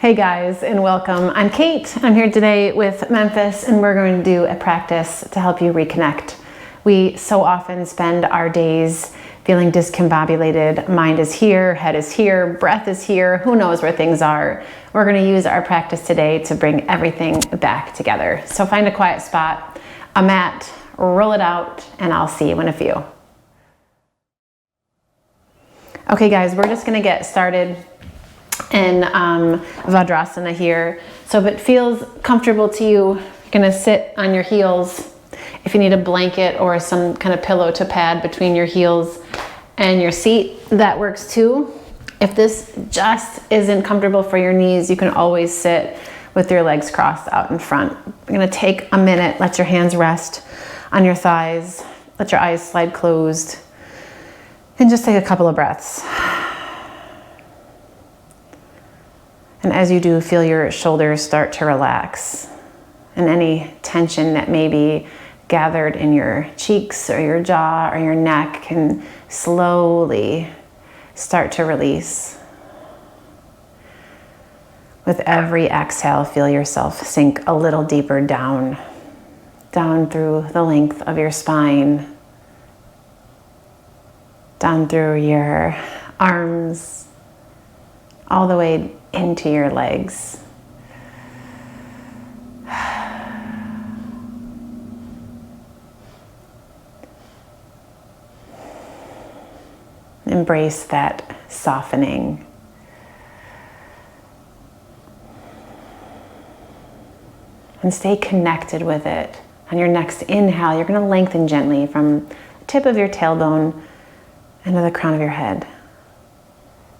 Hey guys, and welcome. I'm Kate. I'm here today with Memphis, and we're going to do a practice to help you reconnect. We so often spend our days feeling discombobulated. Mind is here, head is here, breath is here, who knows where things are. We're going to use our practice today to bring everything back together. So find a quiet spot, a mat, roll it out, and I'll see you in a few. Okay guys, we're just going to get started in Vajrasana here. So if it feels comfortable to you, you're going to sit on your heels. If you need a blanket or some kind of pillow to pad between your heels and your seat, that works too. If this just isn't comfortable for your knees, you can always sit with your legs crossed out in front. You're going to take a minute, let your hands rest on your thighs, let your eyes slide closed, and just take a couple of breaths. And as you do, feel your shoulders start to relax, and any tension that may be gathered in your cheeks or your jaw or your neck can slowly start to release. With every exhale, feel yourself sink a little deeper down through the length of your spine, down through your arms, all the way into your legs. Embrace that softening. And stay connected with it. On your next inhale, you're going to lengthen gently from the tip of your tailbone into the crown of your head.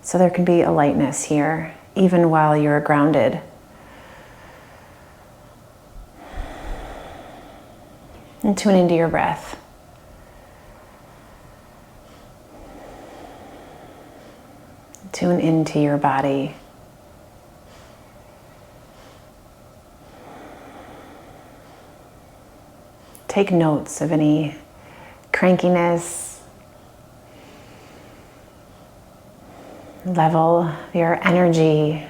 So there can be a lightness here, even while you're grounded. And tune into your breath. Tune into your body. Take notes of any crankiness, level of your energy.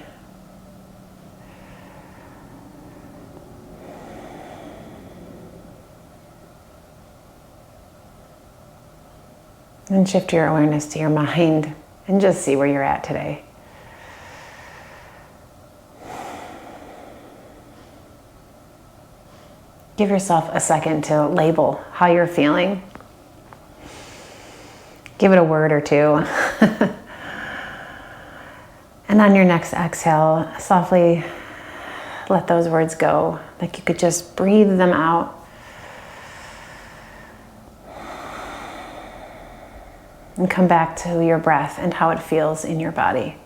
And shift your awareness to your mind and just see where you're at today. Give yourself a second to label how you're feeling. Give it a word or two. And on your next exhale, softly let those words go, like you could just breathe them out. And come back to your breath and how it feels in your body.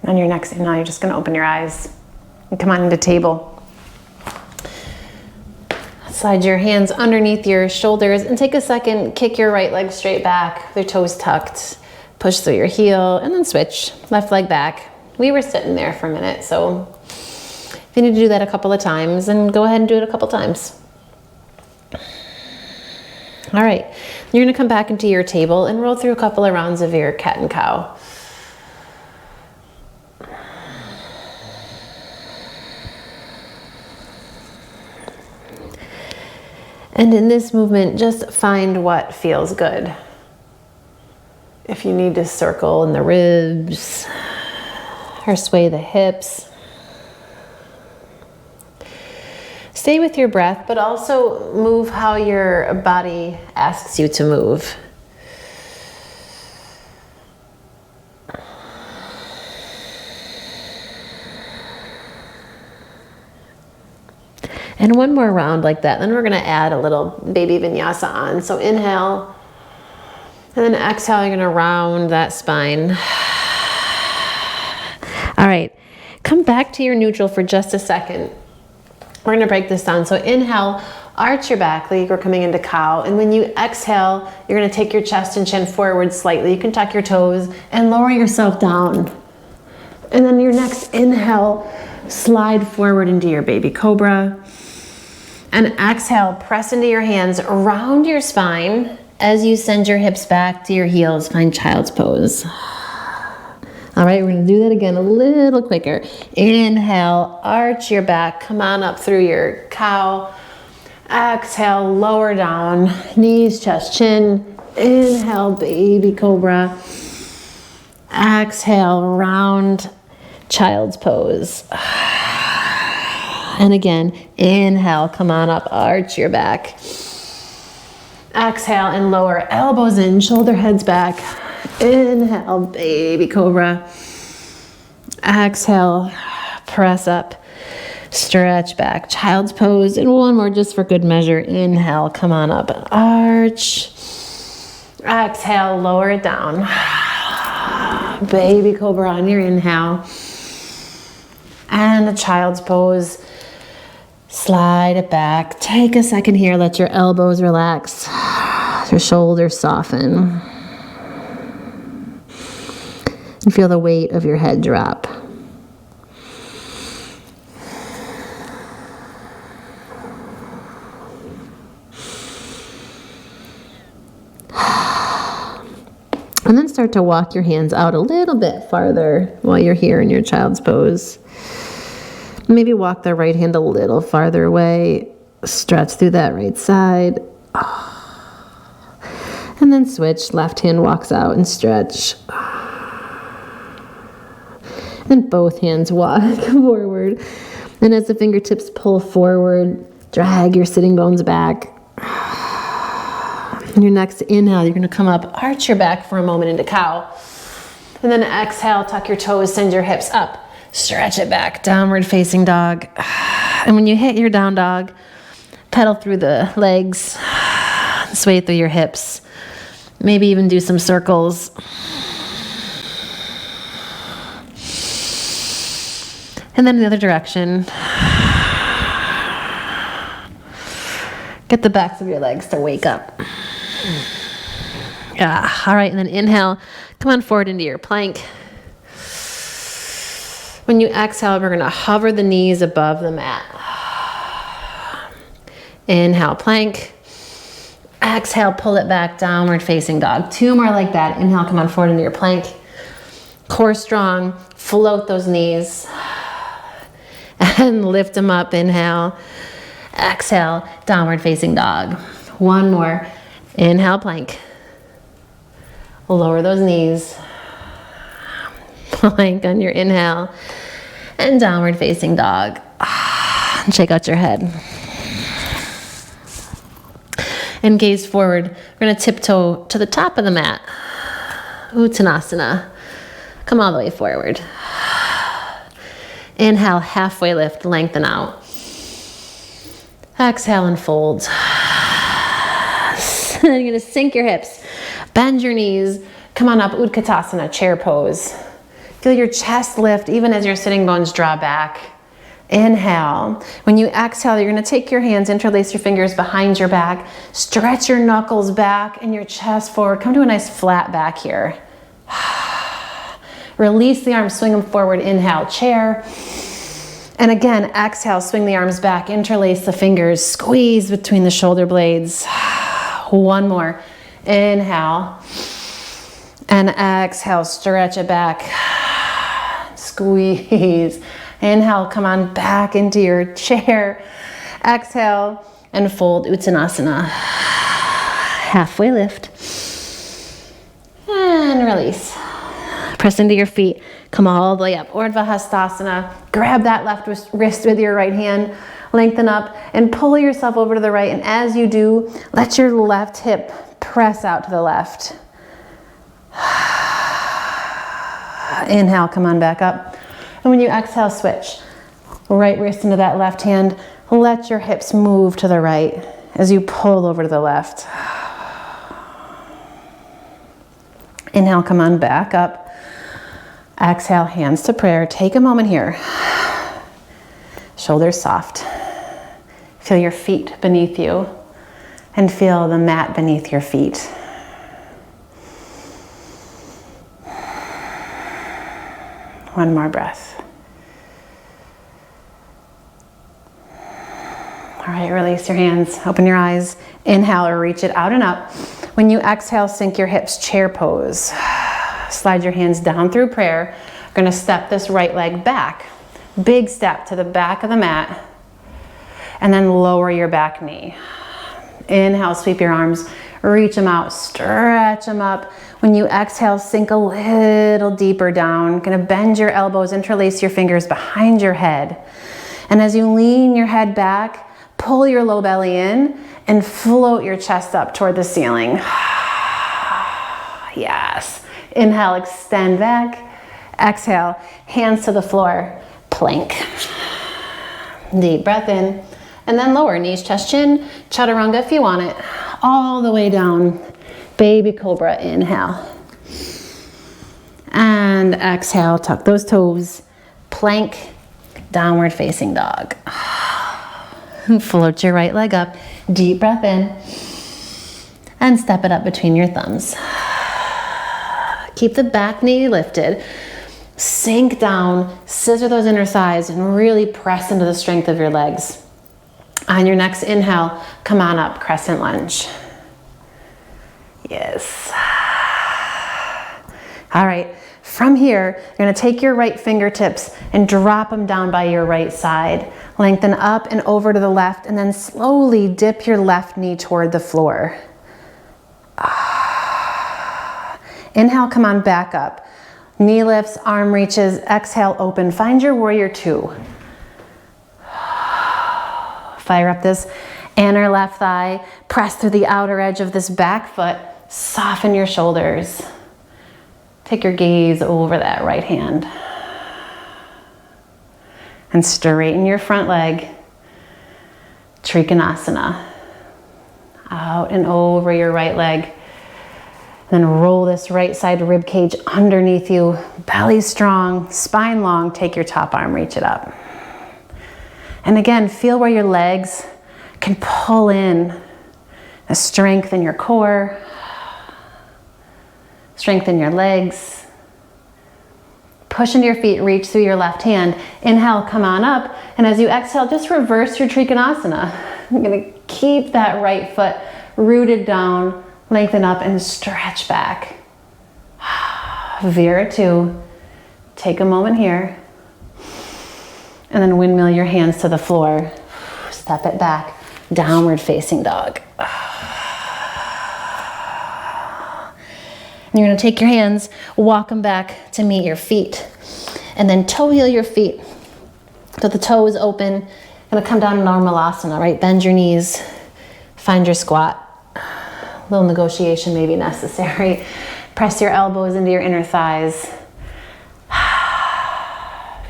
On your next inhale, you're just going to open your eyes and come on into table. Slide your hands underneath your shoulders and take a second, kick your right leg straight back, with your toes tucked. Push through your heel and then switch, left leg back. We were sitting there for a minute, so if you need to do that a couple of times, then go ahead and do it a couple times. All right, you're gonna come back into your table and roll through a couple of rounds of your cat and cow. And in this movement, just find what feels good. If you need to circle in the ribs or sway the hips. Stay with your breath, but also move how your body asks you to move. And one more round like that, then we're gonna add a little baby vinyasa on. So inhale, and then exhale, you're gonna round that spine. All right, come back to your neutral for just a second. We're gonna break this down. So inhale, arch your back leg, we're coming into cow. And when you exhale, you're gonna take your chest and chin forward slightly. You can tuck your toes and lower yourself down. And then your next inhale, slide forward into your baby cobra. And exhale, press into your hands around your spine as you send your hips back to your heels. Find child's pose. All right, we're gonna do that again a little quicker. Inhale, arch your back, come on up through your cow. Exhale, lower down, knees, chest, chin. Inhale, baby cobra. Exhale, round child's pose. And again, inhale, come on up, arch your back. Exhale and lower, elbows in, shoulder heads back. Inhale, baby cobra. Exhale, press up, stretch back, child's pose. And one more just for good measure. Inhale, come on up, arch. Exhale, lower it down. Baby cobra on your inhale. And the child's pose. Slide it back. Take a second here. Let your elbows relax. Your shoulders soften. And feel the weight of your head drop. And then start to walk your hands out a little bit farther while you're here in your child's pose. Maybe walk the right hand a little farther away. Stretch through that right side. And then switch. Left hand walks out and stretch. And both hands walk forward. And as the fingertips pull forward, drag your sitting bones back. And your next inhale, you're going to come up, arch your back for a moment into cow. And then exhale, tuck your toes, send your hips up. Stretch it back, downward facing dog. And when you hit your down dog, pedal through the legs, sway through your hips. Maybe even do some circles. And then the other direction. Get the backs of your legs to wake up. Yeah. All right, and then inhale, come on forward into your plank. When you exhale, we're gonna hover the knees above the mat. Inhale, plank. Exhale, pull it back, downward facing dog. Two more like that. Inhale, come on forward into your plank. Core strong, float those knees. And lift them up, inhale. Exhale, downward facing dog. One more. Inhale, plank. Lower those knees. Plank on your inhale. And downward facing dog. And shake out your head. And gaze forward. We're going to tiptoe to the top of the mat. Uttanasana. Come all the way forward. Inhale, halfway lift, lengthen out. Exhale and fold. Then you're going to sink your hips, bend your knees, come on up, Utkatasana, chair pose. Feel your chest lift even as your sitting bones draw back. Inhale. When you exhale, you're going to take your hands, interlace your fingers behind your back, stretch your knuckles back and your chest forward. Come to a nice flat back here. Release the arms, swing them forward. Inhale, chair. And again, exhale, swing the arms back, interlace the fingers, squeeze between the shoulder blades. One more. Inhale. And exhale, stretch it back. Squeeze. Inhale, come on back into your chair. Exhale and fold, Uttanasana. Halfway lift. And release. Press into your feet. Come all the way up. Urdhva Hastasana. Grab that left wrist with your right hand. Lengthen up and pull yourself over to the right. And as you do, let your left hip press out to the left. Inhale, come on back up. And when you exhale, switch. Right wrist into that left hand. Let your hips move to the right as you pull over to the left. Inhale, come on back up. Exhale, hands to prayer. Take a moment here. Shoulders soft. Feel your feet beneath you and feel the mat beneath your feet. One more breath. All right, release your hands, open your eyes. Inhale, reach it out and up. When you exhale, sink your hips, chair pose. Slide your hands down through prayer. We're gonna step this right leg back. Big step to the back of the mat. And then lower your back knee. Inhale, sweep your arms, reach them out, stretch them up. When you exhale, sink a little deeper down. Gonna bend your elbows, interlace your fingers behind your head. And as you lean your head back, pull your low belly in and float your chest up toward the ceiling. Yes. Inhale, extend back. Exhale, hands to the floor, plank. Deep breath in. And then lower, knees, chest, chin, chaturanga if you want it. All the way down, baby cobra, inhale. And exhale, tuck those toes, plank, downward facing dog. Float your right leg up, deep breath in, and step it up between your thumbs. Keep the back knee lifted, sink down, scissor those inner thighs, and really press into the strength of your legs. On your next inhale, come on up, crescent lunge. Yes. All right, from here, you're gonna take your right fingertips and drop them down by your right side. Lengthen up and over to the left, and then slowly dip your left knee toward the floor. Inhale, come on back up. Knee lifts, arm reaches, exhale, open. Find your warrior two. Fire up this inner left thigh, press through the outer edge of this back foot, soften your shoulders. Take your gaze over that right hand. And straighten your front leg, Trikonasana. Out and over your right leg. Then roll this right side rib cage underneath you, belly strong, spine long, take your top arm, reach it up. And again, feel where your legs can pull in. The strength in your core, strengthen your legs. Push into your feet, reach through your left hand. Inhale, come on up. And as you exhale, just reverse your Trikonasana. I'm gonna keep that right foot rooted down, lengthen up and stretch back. Vira two, take a moment here. And then windmill your hands to the floor. Step it back, downward facing dog. And you're gonna take your hands, walk them back to meet your feet. And then toe heel your feet. So the toe is open. Gonna come down to Normalasana, right? Bend your knees, find your squat. A little negotiation may be necessary. Press your elbows into your inner thighs.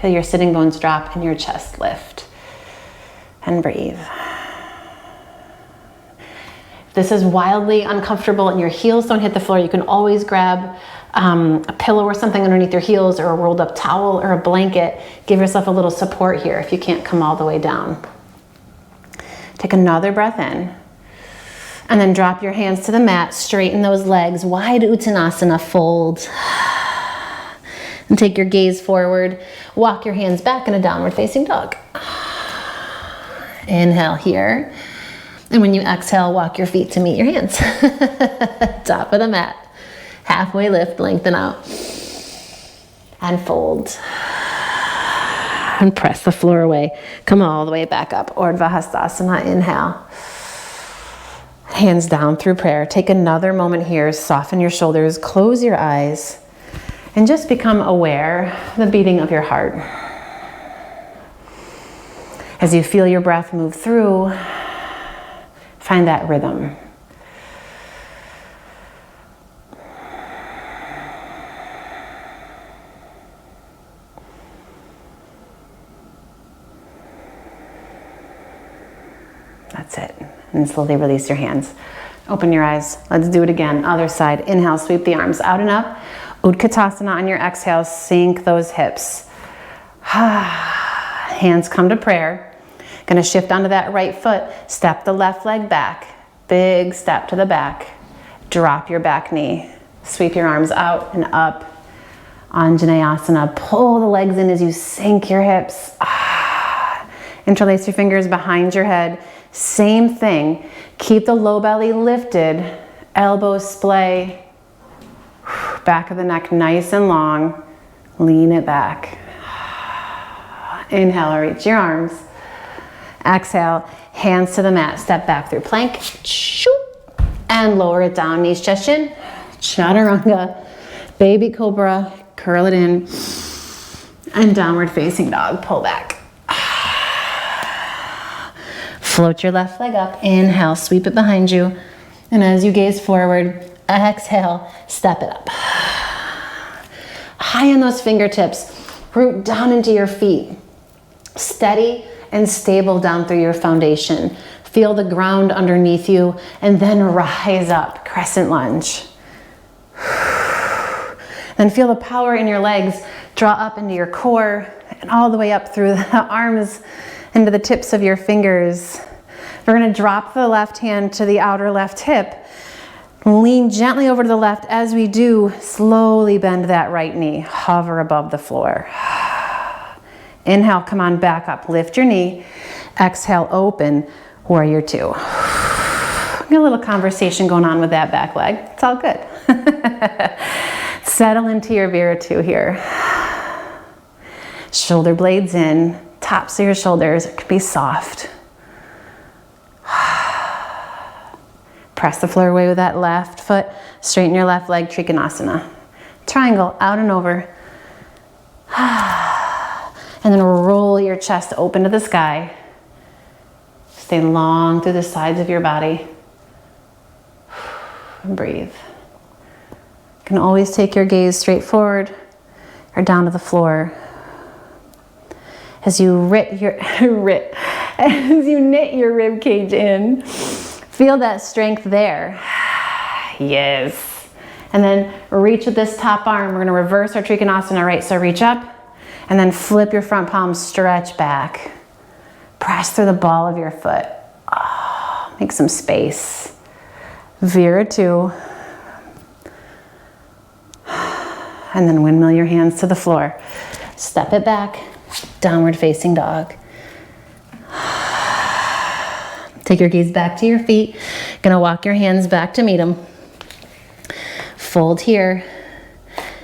Feel your sitting bones drop and your chest lift. And breathe. If this is wildly uncomfortable and your heels don't hit the floor, you can always grab a pillow or something underneath your heels, or a rolled up towel or a blanket. Give yourself a little support here if you can't come all the way down. Take another breath in. And then drop your hands to the mat, straighten those legs, wide Uttanasana, fold. And take your gaze forward, walk your hands back in a downward facing dog. Inhale here. And when you exhale, walk your feet to meet your hands. Top of the mat. Halfway lift, lengthen out. And fold. And press the floor away. Come all the way back up. Urdhva Hastasana, inhale. Hands down through prayer. Take another moment here. Soften your shoulders, close your eyes, and just become aware of the beating of your heart. As you feel your breath move through, find that rhythm. That's it. And slowly release your hands. Open your eyes. Let's do it again. Other side. Inhale, sweep the arms out and up. Utkatasana on your exhale. Sink those hips. Hands come to prayer. Gonna shift onto that right foot. Step the left leg back. Big step to the back. Drop your back knee. Sweep your arms out and up. Anjaneyasana. Pull the legs in as you sink your hips. Interlace your fingers behind your head. Same thing. Keep the low belly lifted, elbows splay, back of the neck nice and long. Lean it back. Inhale, reach your arms. Exhale, hands to the mat. Step back through plank. And lower it down. Knees, chest, chin. Chaturanga. Baby cobra. Curl it in. And downward facing dog. Pull back. Float your left leg up. Inhale, sweep it behind you. And as you gaze forward, exhale, step it up. High in those fingertips. Root down into your feet. Steady and stable down through your foundation. Feel the ground underneath you and then rise up, crescent lunge. Then feel the power in your legs draw up into your core and all the way up through the arms into the tips of your fingers. We're gonna drop the left hand to the outer left hip. Lean gently over to the left. As we do, slowly bend that right knee. Hover above the floor. Inhale, come on back up. Lift your knee. Exhale, open, warrior two. Got a little conversation going on with that back leg. It's all good. Settle into your Vira two here. Shoulder blades in, tops of your shoulders. It could be soft. Press the floor away with that left foot. Straighten your left leg, Trikonasana. Triangle, out and over. And then roll your chest open to the sky. Stay long through the sides of your body. And breathe. You can always take your gaze straight forward or down to the floor. As you knit your rib cage in, feel that strength there. Yes. And then reach with this top arm. We're gonna reverse our Trikonasana, right? So reach up and then flip your front palm, stretch back. Press through the ball of your foot. Oh, make some space. Vira two. And then windmill your hands to the floor. Step it back, downward facing dog. Take your gaze back to your feet. Gonna walk your hands back to meet them. Fold here.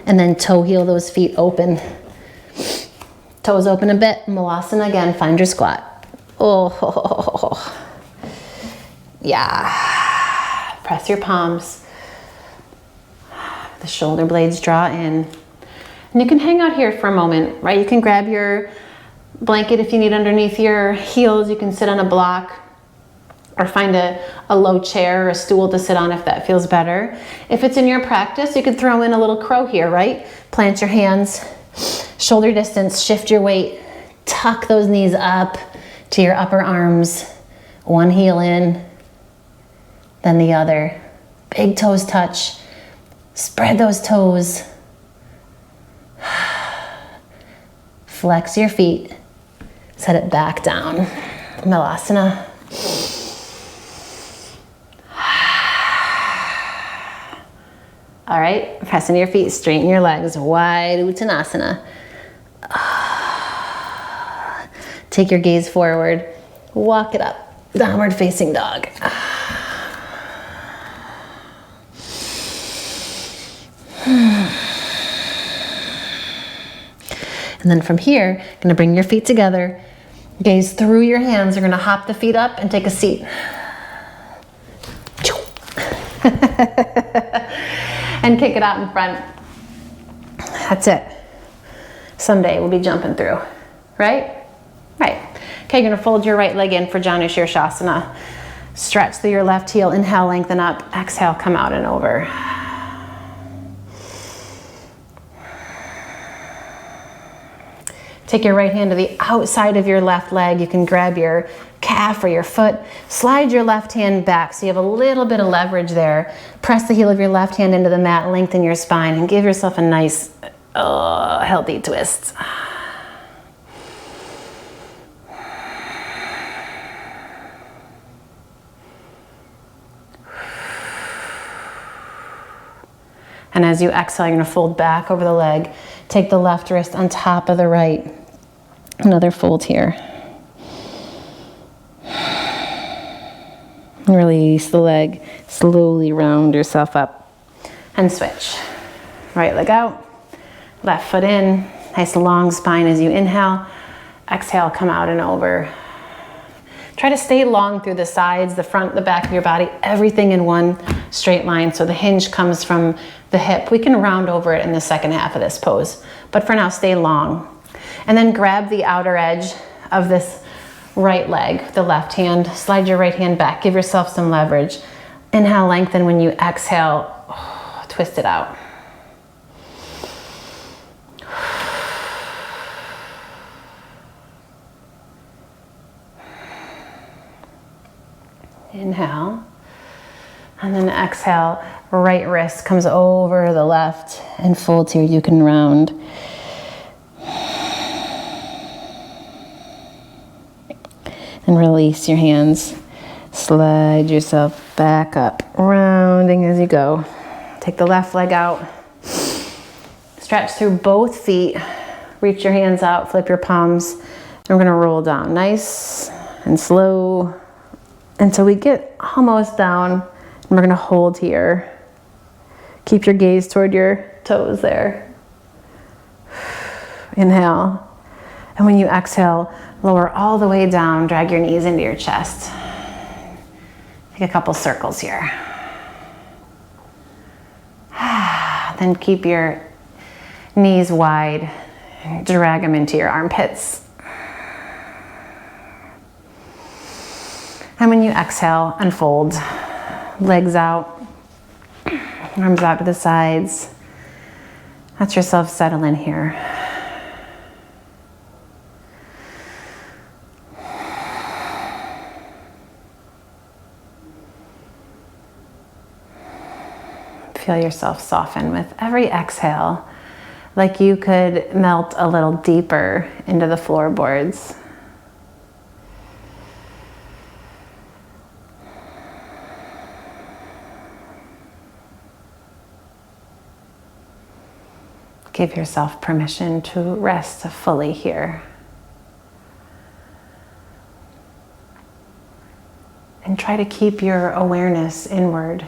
And then toe heel those feet open. Toes open a bit. Malasana again. Find your squat. Oh, yeah. Press your palms. The shoulder blades draw in. And you can hang out here for a moment, right? You can grab your blanket if you need underneath your heels. You can sit on a block or find a low chair or a stool to sit on if that feels better. If it's in your practice, you could throw in a little crow here, right? Plant your hands, shoulder distance, shift your weight, tuck those knees up to your upper arms. One heel in, then the other. Big toes touch. Spread those toes. Flex your feet. Set it back down. Malasana. All right, press into your feet, straighten your legs, wide Uttanasana. Take your gaze forward, walk it up, downward facing dog. And then from here, you're gonna bring your feet together, gaze through your hands. You're gonna hop the feet up and take a seat. And kick it out in front. That's it. Someday we'll be jumping through, right? Right. Okay, you're gonna fold your right leg in for Janu Shirshasana. Stretch through your left heel, inhale, lengthen up. Exhale, come out and over. Take your right hand to the outside of your left leg. You can grab your calf or your foot. Slide your left hand back so you have a little bit of leverage there. Press the heel of your left hand into the mat, lengthen your spine, and give yourself a nice, healthy twist. And as you exhale, you're gonna fold back over the leg. Take the left wrist on top of the right. Another fold here. Release the leg, slowly round yourself up and switch. Right leg out, left foot in, nice long spine as you inhale. Exhale, come out and over. Try to stay long through the sides, the front, the back of your body, everything in one straight line. So the hinge comes from the hip. We can round over it in the second half of this pose, but for now, stay long. And then grab the outer edge of this right leg, the left hand, slide your right hand back, give yourself some leverage. Inhale, lengthen. When you exhale, twist it out. Inhale, and then exhale, right wrist comes over the left and folds here. You can round. And release your hands. Slide yourself back up, rounding as you go. Take the left leg out. Stretch through both feet. Reach your hands out, flip your palms. And we're gonna roll down nice and slow until we get almost down. And we're gonna hold here. Keep your gaze toward your toes there. Inhale. And when you exhale, lower all the way down, drag your knees into your chest. Take a couple circles here. Then keep your knees wide, drag them into your armpits. And when you exhale, unfold. Legs out, arms out to the sides. Let yourself settle in here. Feel yourself soften with every exhale, like you could melt a little deeper into the floorboards. Give yourself permission to rest fully here. And try to keep your awareness inward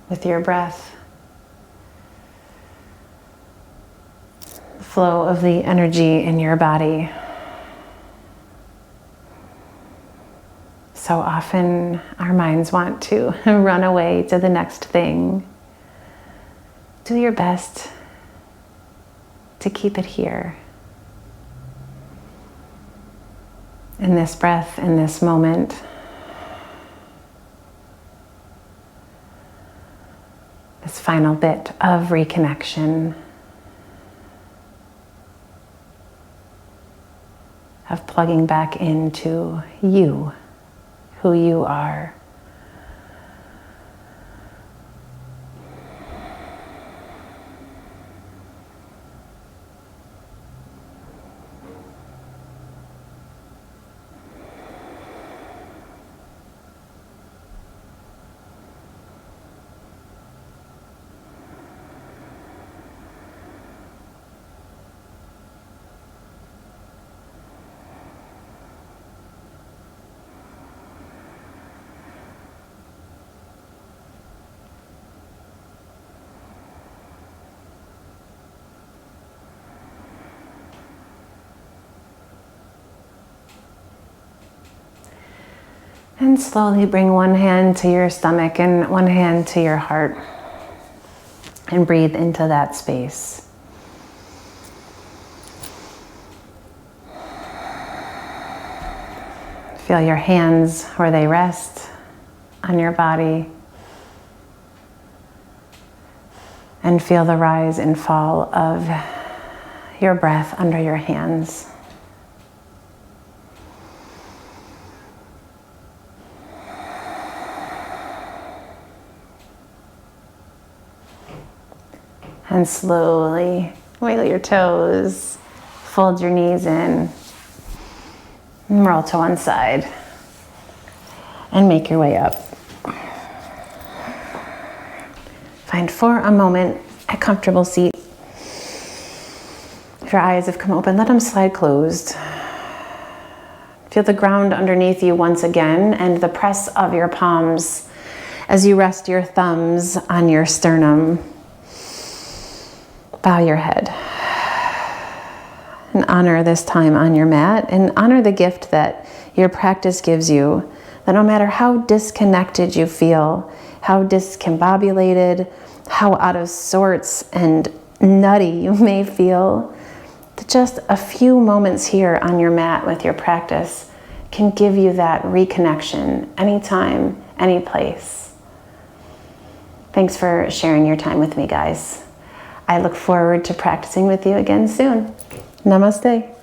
with your breath. The flow of the energy in your body. So often our minds want to run away to the next thing. Do your best to keep it here. In this breath, in this moment. This final bit of reconnection. Of plugging back into you, who you are. And slowly bring one hand to your stomach and one hand to your heart. And breathe into that space. Feel your hands where they rest on your body. And feel the rise and fall of your breath under your hands. And slowly wiggle your toes, fold your knees in, and roll to one side, and make your way up. Find for a moment a comfortable seat. If your eyes have come open, let them slide closed. Feel the ground underneath you once again and the press of your palms as you rest your thumbs on your sternum. Bow your head and honor this time on your mat, and honor the gift that your practice gives you, that no matter how disconnected you feel, how discombobulated, how out of sorts and nutty you may feel, that just a few moments here on your mat with your practice can give you that reconnection anytime, any place. Thanks for sharing your time with me, guys. I look forward to practicing with you again soon. Namaste.